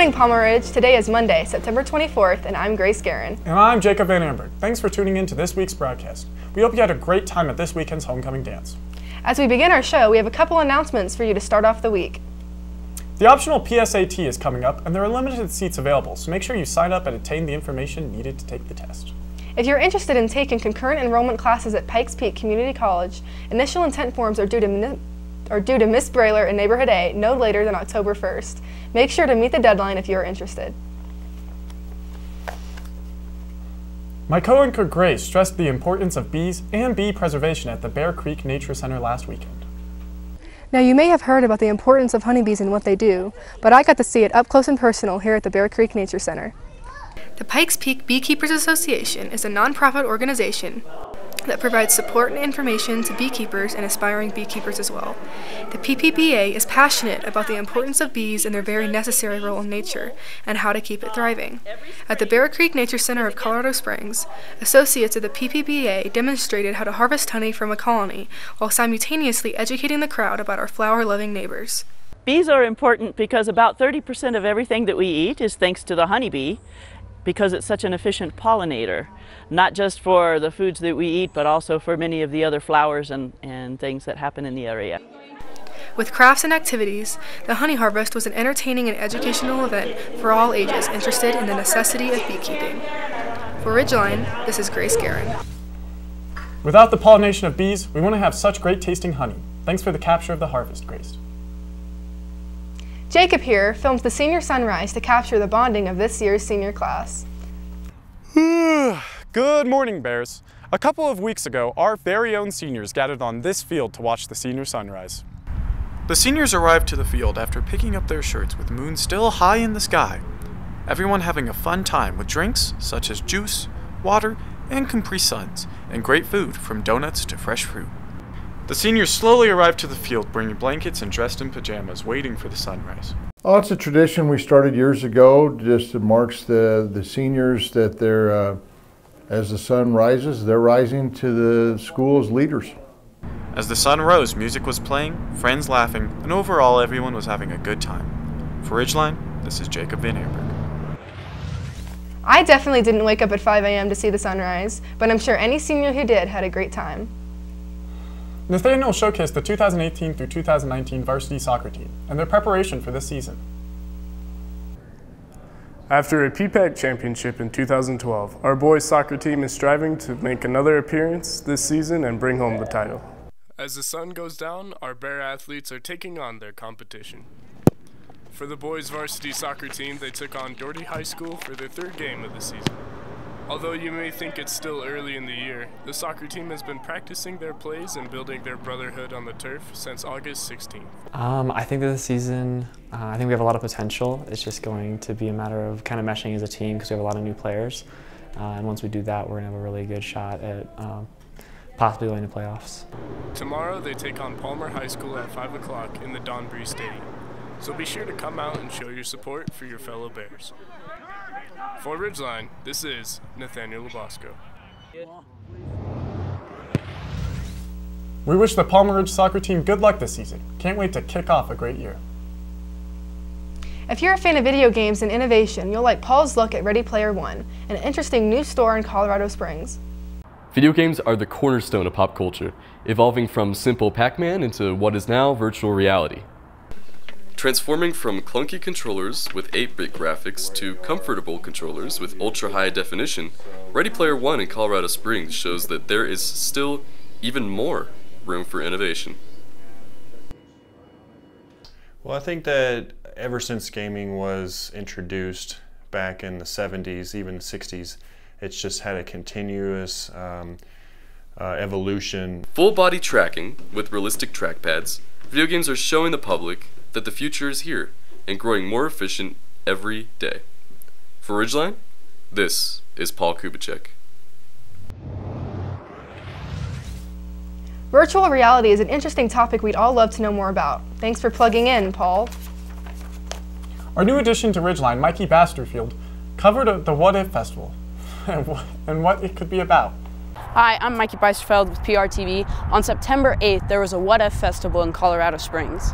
morning, Palmer Ridge. Today is Monday, September 24th, and I'm Grace Guerin. And I'm Jacob Van Amberg. Thanks for tuning in to this week's broadcast. We hope you had a great time at this weekend's homecoming dance. As we begin our show, we have a couple announcements for you to start off the week. The optional PSAT is coming up, and there are limited seats available, so make sure you sign up and obtain the information needed to take the test. If you're interested in taking concurrent enrollment classes at Pikes Peak Community College, initial intent forms are due to Miss Brayler in Neighborhood A no later than October 1st. Make sure to meet the deadline if you are interested. My coworker Grace stressed the importance of bees and bee preservation at the Bear Creek Nature Center last weekend. Now, you may have heard about the importance of honeybees and what they do, but I got to see it up close and personal here at the Bear Creek Nature Center. The Pikes Peak Beekeepers Association is a nonprofit organization that provides support and information to beekeepers and aspiring beekeepers as well. The PPBA is passionate about the importance of bees and their very necessary role in nature and how to keep it thriving. At the Bear Creek Nature Center of Colorado Springs, associates of the PPBA demonstrated how to harvest honey from a colony while simultaneously educating the crowd about our flower-loving neighbors. Bees are important because about 30% of everything that we eat is thanks to the honeybee, because it's such an efficient pollinator, not just for the foods that we eat, but also for many of the other flowers and things that happen in the area. With crafts and activities, the honey harvest was an entertaining and educational event for all ages interested in the necessity of beekeeping. For Ridgeline, this is Grace Guerin. Without the pollination of bees, we wouldn't have such great tasting honey. Thanks for the capture of the harvest, Grace. Jacob here films the senior sunrise to capture the bonding of this year's senior class. Good morning, Bears. A couple of weeks ago, our very own seniors gathered on this field to watch the senior sunrise. The seniors arrived to the field after picking up their shirts with the moon still high in the sky. Everyone having a fun time with drinks such as juice, water, and Capri Suns, and great food from donuts to fresh fruit. The seniors slowly arrived to the field bringing blankets and dressed in pajamas, waiting for the sunrise. Oh, it's a tradition we started years ago. Just it marks the seniors that they're, as the sun rises, they're rising to the school's leaders. As the sun rose, music was playing, friends laughing, and overall everyone was having a good time. For Ridgeline, this is Jacob Van Amberg. I definitely didn't wake up at 5 a.m. to see the sunrise, but I'm sure any senior who did had a great time. Nathaniel showcased the 2018 through 2019 varsity soccer team and their preparation for this season. After a PPAC championship in 2012, our boys soccer team is striving to make another appearance this season and bring home the title. As the sun goes down, our Bear athletes are taking on their competition. For the boys varsity soccer team, they took on Doherty High School for their third game of the season. Although you may think it's still early in the year, the soccer team has been practicing their plays and building their brotherhood on the turf since August 16th. I think that this season, I think we have a lot of potential. It's just going to be a matter of kind of meshing as a team because we have a lot of new players. And once we do that, we're going to have a really good shot at possibly going to playoffs. Tomorrow they take on Palmer High School at 5 o'clock in the Don Bree Stadium. So be sure to come out and show your support for your fellow Bears. For Ridgeline, this is Nathaniel Labosco. We wish the Palmer Ridge soccer team good luck this season. Can't wait to kick off a great year. If you're a fan of video games and innovation, you'll like Paul's look at Ready Player One, an interesting new store in Colorado Springs. Video games are the cornerstone of pop culture, evolving from simple Pac-Man into what is now virtual reality. Transforming from clunky controllers with 8-bit graphics to comfortable controllers with ultra-high definition, Ready Player One in Colorado Springs shows that there is still even more room for innovation. Well, I think that ever since gaming was introduced back in the 70s, even the 60s, it's just had a continuous evolution. Full body tracking with realistic trackpads, video games are showing the public that the future is here and growing more efficient every day. For Ridgeline, this is Paul Kubicek. Virtual reality is an interesting topic we'd all love to know more about. Thanks for plugging in, Paul. Our new addition to Ridgeline, Mikey Basterfield, covered the What If Festival and what it could be about. Hi, I'm Mikey Beisterfeld with PRTV. On September 8th, there was a What If Festival in Colorado Springs.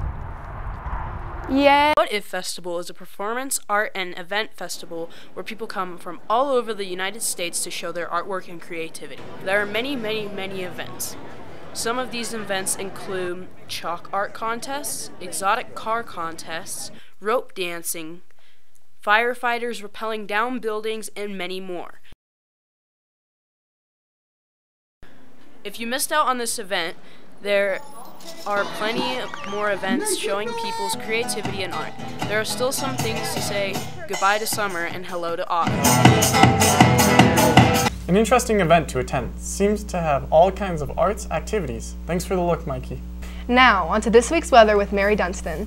Yeah. What If Festival is a performance, art, and event festival where people come from all over the United States to show their artwork and creativity. There are many events. Some of these events include chalk art contests, exotic car contests, rope dancing, firefighters rappelling down buildings, and many more. If you missed out on this event, there are plenty more events showing people's creativity and art. There are still some things to say goodbye to summer and hello to autumn. An interesting event to attend. Seems to have all kinds of arts activities. Thanks for the look, Mikey. Now, on to this week's weather with Mary Dunstan.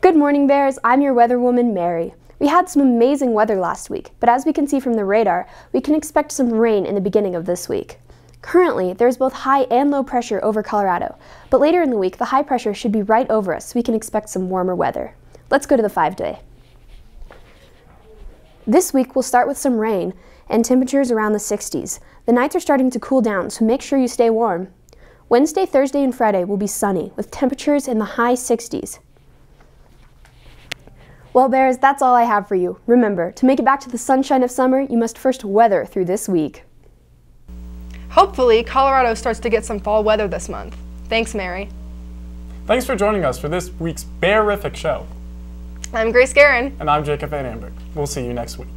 Good morning, Bears. I'm your weather woman, Mary. We had some amazing weather last week, but as we can see from the radar, we can expect some rain in the beginning of this week. Currently, there's both high and low pressure over Colorado, but later in the week, the high pressure should be right over us, so we can expect some warmer weather. Let's go to the 5-day. This week, we'll start with some rain and temperatures around the 60s. The nights are starting to cool down, so make sure you stay warm. Wednesday, Thursday, and Friday will be sunny, with temperatures in the high 60s. Well, Bears, that's all I have for you. Remember, to make it back to the sunshine of summer, you must first weather through this week. Hopefully, Colorado starts to get some fall weather this month. Thanks, Mary. Thanks for joining us for this week's Bearific show. I'm Grace Guerin. And I'm Jacob Van Amberg. We'll see you next week.